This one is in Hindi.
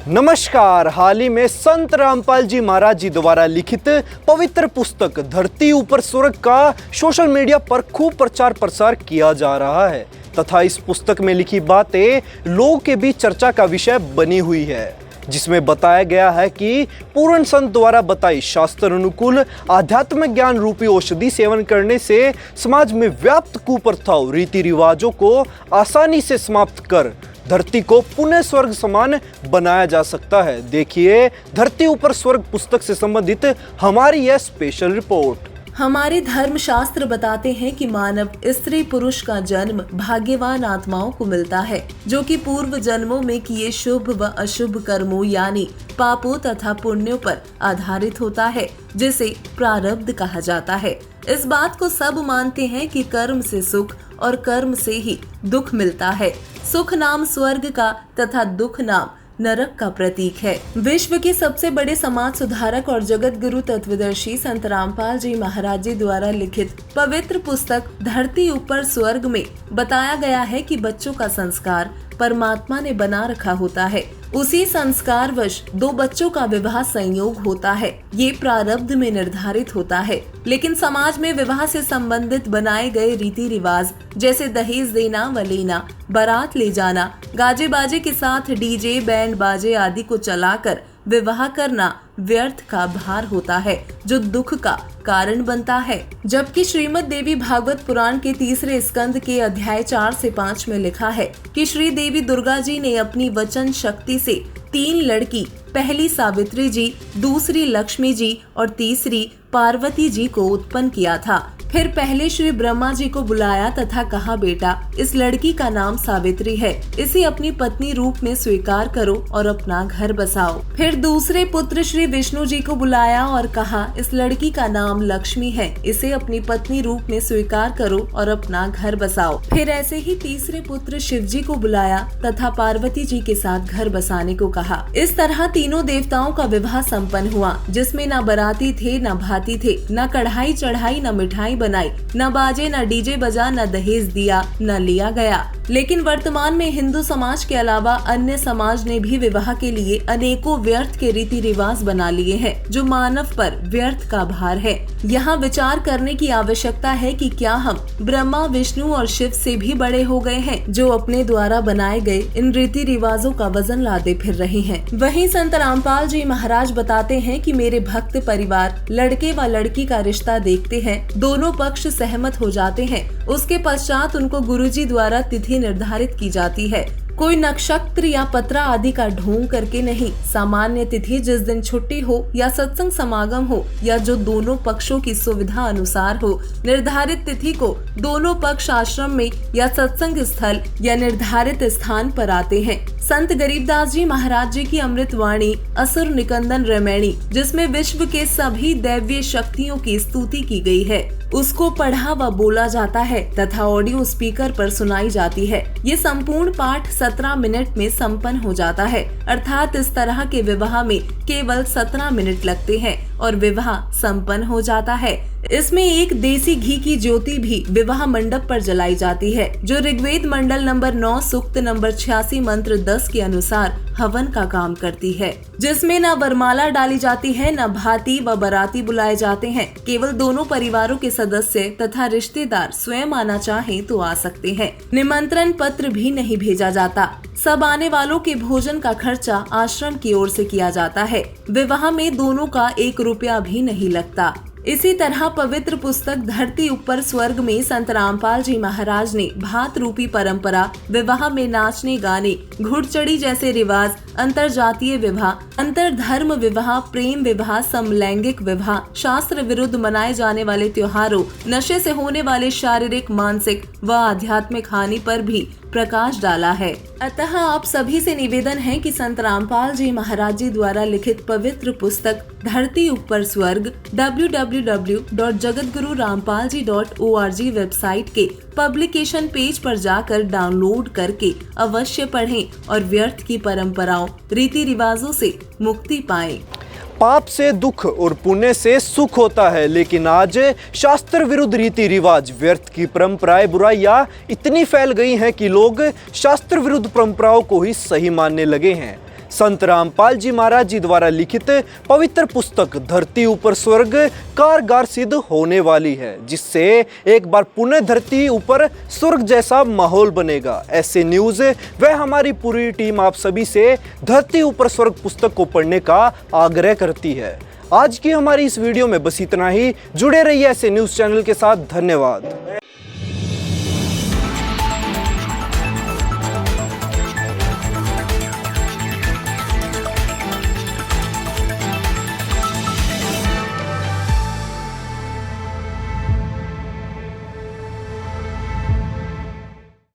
नमस्कार। हाल ही में संत रामपाल जी महाराज जी द्वारा लिखित पवित्र पुस्तक धरती ऊपर स्वर्ग का सोशल मीडिया पर खूब प्रचार प्रसार किया जा रहा है तथा इस पुस्तक में लिखी बातें लोगों के बीच चर्चा का विषय बनी हुई है, जिसमें बताया गया है कि पूर्ण संत द्वारा बताई शास्त्र अनुकूल आध्यात्मिक ज्ञान रूपी औषधि सेवन करने से समाज में व्याप्त कुप्रथाओं रीति रिवाजों को आसानी से समाप्त कर धरती को पुनः स्वर्ग समान बनाया जा सकता है। देखिए धरती ऊपर स्वर्ग पुस्तक से संबंधित हमारी यह स्पेशल रिपोर्ट। हमारे धर्म शास्त्र बताते हैं कि मानव स्त्री पुरुष का जन्म भाग्यवान आत्माओं को मिलता है, जो कि पूर्व जन्मों में किए शुभ व अशुभ कर्मों यानी पापों तथा पुण्यों पर आधारित होता है, जिसे प्रारब्ध कहा जाता है। इस बात को सब मानते हैं कि कर्म से सुख और कर्म से ही दुख मिलता है। सुख नाम स्वर्ग का तथा दुख नाम नरक का प्रतीक है। विश्व के सबसे बड़े समाज सुधारक और जगत गुरु तत्वदर्शी संत रामपाल जी महाराज जी द्वारा लिखित पवित्र पुस्तक धरती ऊपर स्वर्ग में बताया गया है कि बच्चों का संस्कार परमात्मा ने बना रखा होता है। उसी संस्कार वश दो बच्चों का विवाह संयोग होता है। ये प्रारब्ध में निर्धारित होता है, लेकिन समाज में विवाह से संबंधित बनाए गए रीति रिवाज जैसे दहेज देना व लेना, बारात ले जाना, गाजे बाजे के साथ डीजे बैंड बाजे आदि को चलाकर विवाह करना व्यर्थ का भार होता है, जो दुख का कारण बनता है। जबकि श्रीमद् देवी भागवत पुराण के 3 स्कंद के अध्याय 4 से 5 में लिखा है कि श्री देवी दुर्गा जी ने अपनी वचन शक्ति से 3 लड़की, पहली सावित्री जी, दूसरी लक्ष्मी जी और तीसरी पार्वती जी को उत्पन्न किया था। फिर पहले श्री ब्रह्मा जी को बुलाया तथा कहा, बेटा इस लड़की का नाम सावित्री है, इसे अपनी पत्नी रूप में स्वीकार करो और अपना घर बसाओ। फिर दूसरे पुत्र श्री विष्णु जी को बुलाया और कहा, इस लड़की का नाम लक्ष्मी है, इसे अपनी पत्नी रूप में स्वीकार करो और अपना घर बसाओ। फिर ऐसे ही तीसरे पुत्र शिव जी को बुलाया तथा पार्वती जी के साथ घर बसाने को कहा। इस तरह तीनों देवताओं का विवाह संपन्न हुआ, जिसमें न बाराती थे, न भाती थे, न कढ़ाई चढ़ाई, न मिठाई बनाई, न बाजे, न डीजे बजा, न दहेज दिया, न लिया गया। लेकिन वर्तमान में हिंदू समाज के अलावा अन्य समाज ने भी विवाह के लिए अनेकों व्यर्थ के रीति रिवाज बना लिए हैं, जो मानव पर व्यर्थ का भार है। यहाँ विचार करने की आवश्यकता है कि क्या हम ब्रह्मा, विष्णु और शिव से भी बड़े हो गए हैं, जो अपने द्वारा बनाए गए इन रीति रिवाजों का वजन लादे फिर रहे हैं। वहीं संत रामपाल जी महाराज बताते हैं कि मेरे भक्त परिवार लड़के व लड़की का रिश्ता देखते हैं, दोनों पक्ष सहमत हो जाते हैं। उसके पश्चात उनको गुरुजी द्वारा तिथि निर्धारित की जाती है। कोई नक्षत्र या पत्रा आदि का ढोंग करके नहीं, सामान्य तिथि जिस दिन छुट्टी हो या सत्संग समागम हो या जो दोनों पक्षों की सुविधा अनुसार हो, निर्धारित तिथि को दोनों पक्ष आश्रम में या सत्संग स्थल या निर्धारित स्थान पर आते हैं। संत गरीबदास जी महाराज जी की अमृत वाणी असुर निकंदन रमैणी, जिसमें विश्व के सभी दैवीय शक्तियों की स्तुति की गई है, उसको पढ़ा व बोला जाता है तथा ऑडियो स्पीकर पर सुनाई जाती है। ये संपूर्ण पाठ 17 मिनट में संपन्न हो जाता है, अर्थात इस तरह के विवाह में केवल 17 मिनट लगते हैं और विवाह संपन्न हो जाता है। इसमें एक देसी घी की ज्योति भी विवाह मंडप पर जलाई जाती है, जो ऋग्वेद मंडल नंबर 9 सूक्त नंबर 86 मंत्र 10 के अनुसार हवन का काम करती है, जिसमें न वरमाला डाली जाती है, न भाती व बाराती बुलाए जाते हैं। केवल दोनों परिवारों के सदस्य तथा रिश्तेदार स्वयं आना चाहें तो आ सकते हैं। निमंत्रण पत्र भी नहीं भेजा जाता। सब आने वालों के भोजन का खर्चा आश्रम की ओर से किया जाता है। विवाह में दोनों का 1 रुपया भी नहीं लगता। इसी तरह पवित्र पुस्तक धरती ऊपर स्वर्ग में संत रामपाल जी महाराज ने भात रूपी परंपरा, विवाह में नाचने गाने, घुड़चढ़ी जैसे रिवाज, अंतर जातीय विवाह, अंतर धर्म विवाह, प्रेम विवाह, समलैंगिक विवाह, शास्त्र विरुद्ध मनाए जाने वाले त्योहारों, नशे से होने वाले शारीरिक, मानसिक व आध्यात्मिक हानि पर भी प्रकाश डाला है। अतः आप सभी से निवेदन है कि संत रामपाल जी महाराज जी द्वारा लिखित पवित्र पुस्तक धरती ऊपर स्वर्ग www.jagatgururampalji.org वेबसाइट के पब्लिकेशन पेज पर जाकर डाउनलोड करके अवश्य पढ़ें और व्यर्थ की परंपराओं, रीति रिवाजों से मुक्ति पाएं। पाप से दुख और पुण्य से सुख होता है, लेकिन आज शास्त्र विरुद्ध रीति रिवाज, व्यर्थ की परंपराएं, बुराइयां इतनी फैल गई हैं कि लोग शास्त्र विरुद्ध परंपराओं को ही सही मानने लगे हैं। संत रामपाल जी महाराज जी द्वारा लिखित पवित्र पुस्तक धरती ऊपर स्वर्ग कारगर सिद्ध होने वाली है, जिससे एक बार पुनः धरती ऊपर स्वर्ग जैसा माहौल बनेगा। ऐसे न्यूज़ वह हमारी पूरी टीम आप सभी से धरती ऊपर स्वर्ग पुस्तक को पढ़ने का आग्रह करती है। आज की हमारी इस वीडियो में बस इतना ही। जुड़े रहिए ऐसे न्यूज़ चैनल के साथ। धन्यवाद।